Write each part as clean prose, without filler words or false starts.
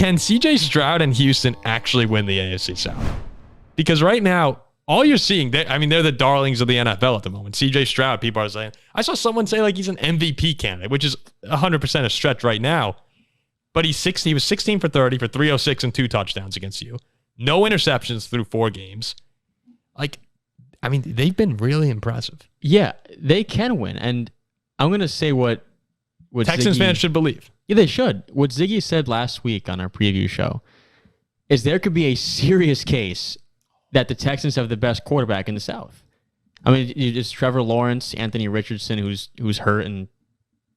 can CJ Stroud and Houston actually win the AFC South? Because right now, all you're seeing, they're the darlings of the NFL at the moment. CJ Stroud, people are saying. I saw someone say like he's an MVP candidate, which is 100% a stretch right now. But he was 16 for 30 for 306 and 2 touchdowns against you. No interceptions through 4 games. They've been really impressive. Yeah, they can win. And I'm going to say what Texans fans should believe. Yeah, they should. What Ziggy said last week on our preview show is there could be a serious case that the Texans have the best quarterback in the South. I mean, it's Trevor Lawrence, Anthony Richardson, who's hurt and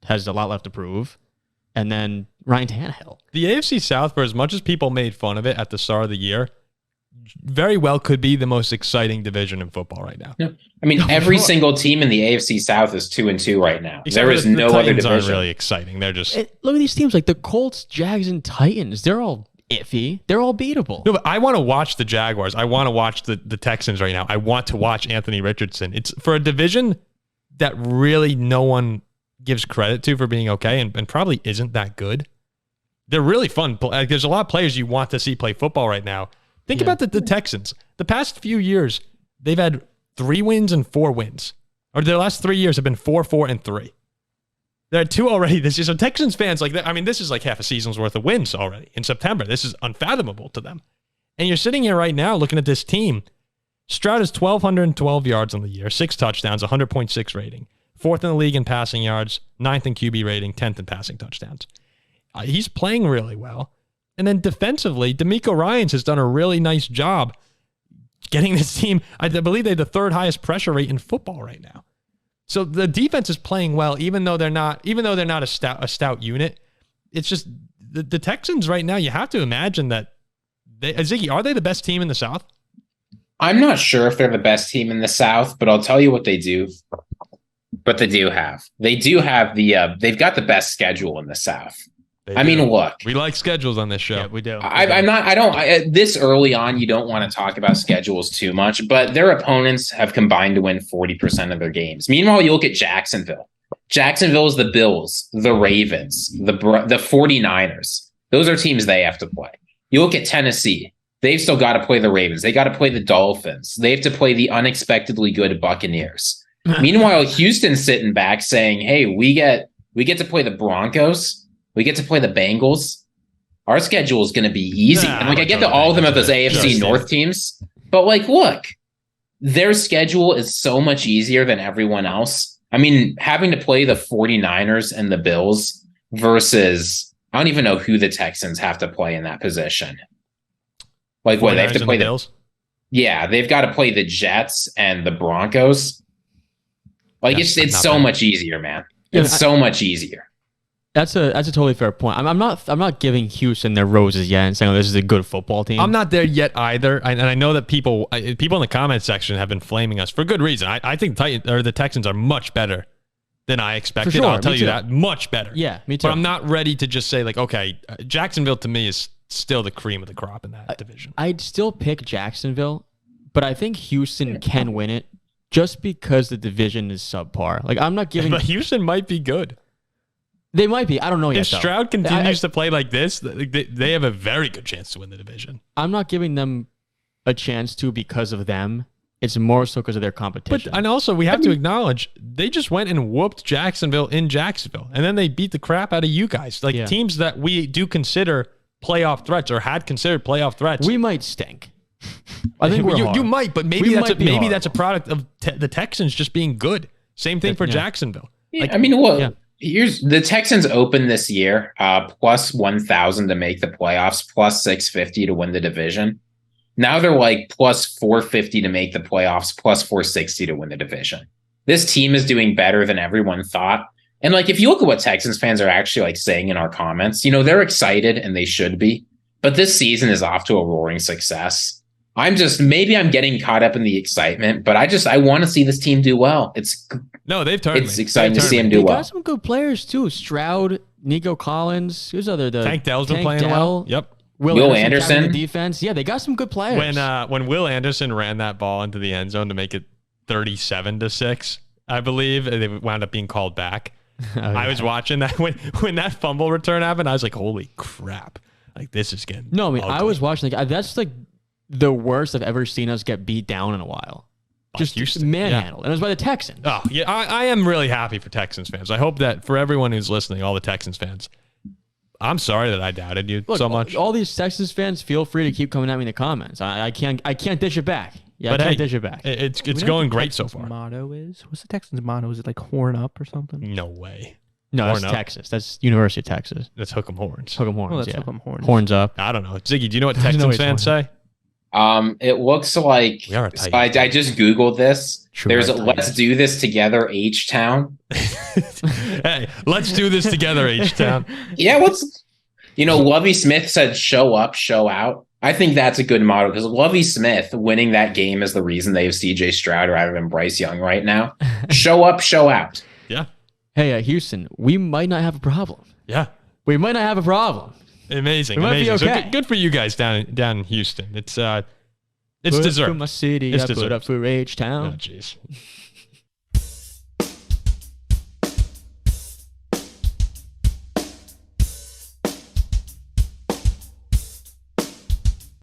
has a lot left to prove, and then Ryan Tannehill. The AFC South, for as much as people made fun of it at the start of the year, very well could be the most exciting division in football right now. Yeah. I mean, every single team in the AFC South is 2-2 right now. There is no other division. Aren't really exciting. They're just look at these teams like the Colts, Jags, and Titans. They're all iffy. They're all beatable. No, but I want to watch the Jaguars. I want to watch the Texans right now. I want to watch Anthony Richardson. It's for a division that really no one gives credit to for being okay and probably isn't that good. They're really fun. There's a lot of players you want to see play football right now. Think about the Texans. The past few years, they've had 3 wins and 4 wins. Or their last 3 years have been 4, 4, and 3. There are 2 already this year. So Texans fans, this is like half a season's worth of wins already in September. This is unfathomable to them. And you're sitting here right now looking at this team. Stroud is 1,212 yards on the year, 6 touchdowns, 100.6 rating. 4th in the league in passing yards, 9th in QB rating, 10th in passing touchdowns. He's playing really well. And then defensively, DeMeco Ryans has done a really nice job getting this team. I believe they have the 3rd highest pressure rate in football right now. So the defense is playing well, even though they're not a stout unit. It's just the Texans right now. You have to imagine that Ziggy, are they the best team in the South? I'm not sure if they're the best team in the South, but I'll tell you what they do. But they do have they've got the best schedule in the South. Look, we like schedules on this show. Yeah, we do. This early on, you don't want to talk about schedules too much, but their opponents have combined to win 40% of their games. Meanwhile, you look at Jacksonville. Jacksonville is the Bills, the Ravens, the 49ers. Those are teams they have to play. You look at Tennessee. They've still got to play the Ravens. They got to play the Dolphins. They have to play the unexpectedly good Buccaneers. Meanwhile, Houston's sitting back saying, hey, we get to play the Broncos. We get to play the Bengals. Our schedule is going to be easy. And I get that all of them are those AFC North teams. But look, their schedule is so much easier than everyone else. I mean, having to play the 49ers and the Bills versus, I don't even know who the Texans have to play in that position. What, they have to play the Bills? Yeah, they've got to play the Jets and the Broncos. It's so much easier, man. It's so much easier. That's a totally fair point. I'm not giving Houston their roses yet and saying, oh, this is a good football team. I'm not there yet either, and I know that people in the comment section have been flaming us for good reason. I think the Texans are much better than I expected. Sure, I'll tell you that, much better. Yeah, me too. But I'm not ready to just say okay, Jacksonville to me is still the cream of the crop in that division. I'd still pick Jacksonville, but I think Houston can win it just because the division is subpar. I'm not giving. But Houston might be good. They might be. I don't know yet. If Stroud continues to play like this, they have a very good chance to win the division. I'm not giving them a chance to because of them. It's more so because of their competition. And also, we have to acknowledge, they just went and whooped Jacksonville in Jacksonville. And then they beat the crap out of you guys. Teams that we do consider playoff threats or had considered playoff threats. We might stink. I think you might, but maybe that's a product of the Texans just being good. Same thing for Jacksonville. Yeah, Here's the Texans open this year plus 1,000 to make the playoffs, plus 650 to win the division. Now they're plus 450 to make the playoffs, plus 460 to win the division. This team is doing better than everyone thought. And if you look at what Texans fans are actually saying in our comments, they're excited and they should be. But this season is off to a roaring success. Maybe I'm getting caught up in the excitement, but I want to see this team do well. They've turned. It's exciting to see him do well. They got some good players too. Stroud, Nico Collins. Who's other? Tank Dell's been playing well. Yep. Will Anderson. The defense. Yeah, they got some good players. When Will Anderson ran that ball into the end zone to make it 37-6, I believe they wound up being called back. I was watching that when that fumble return happened. I was like, holy crap. Like, this is getting No, I mean, ugly. I was watching. That's like the worst I've ever seen us get beat down in a while. Just Houston, manhandled. And it was by the Texans. Oh, yeah. I am really happy for Texans fans. I hope that for everyone who's listening, all the Texans fans, I'm sorry that I doubted you so much. All these Texans fans, feel free to keep coming at me in the comments. I can't dish it back. Yeah, but I can't hey, dish it back. It's Do we know what going the great so Texans' far. Motto is? What's the Texans' motto? Is it like horn up or something? No way. No, Horn that's up. Texas. That's University of Texas. That's hook 'em horns. Hook 'em horns. Oh, that's yeah. hook 'em horns. Horns up. I don't know. Ziggy, do you know what There's no Texans way fans say? It looks like We are a so tight- I just Googled this. True, There's we're a tight. let's do this together H-Town. Hey, let's do this together, H-Town. Yeah, Lovie Smith said show up, show out. I think that's a good motto because Lovie Smith winning that game is the reason they have CJ Stroud rather than Bryce Young right now. Show up, show out. Yeah. Hey, Houston, we might not have a problem. Yeah. We might not have a problem. Amazing. We might be Amazing. okay. So good for you guys down in Houston. It's Put deserved. for my city, It's I put deserved. up for Oh, H-Town. jeez.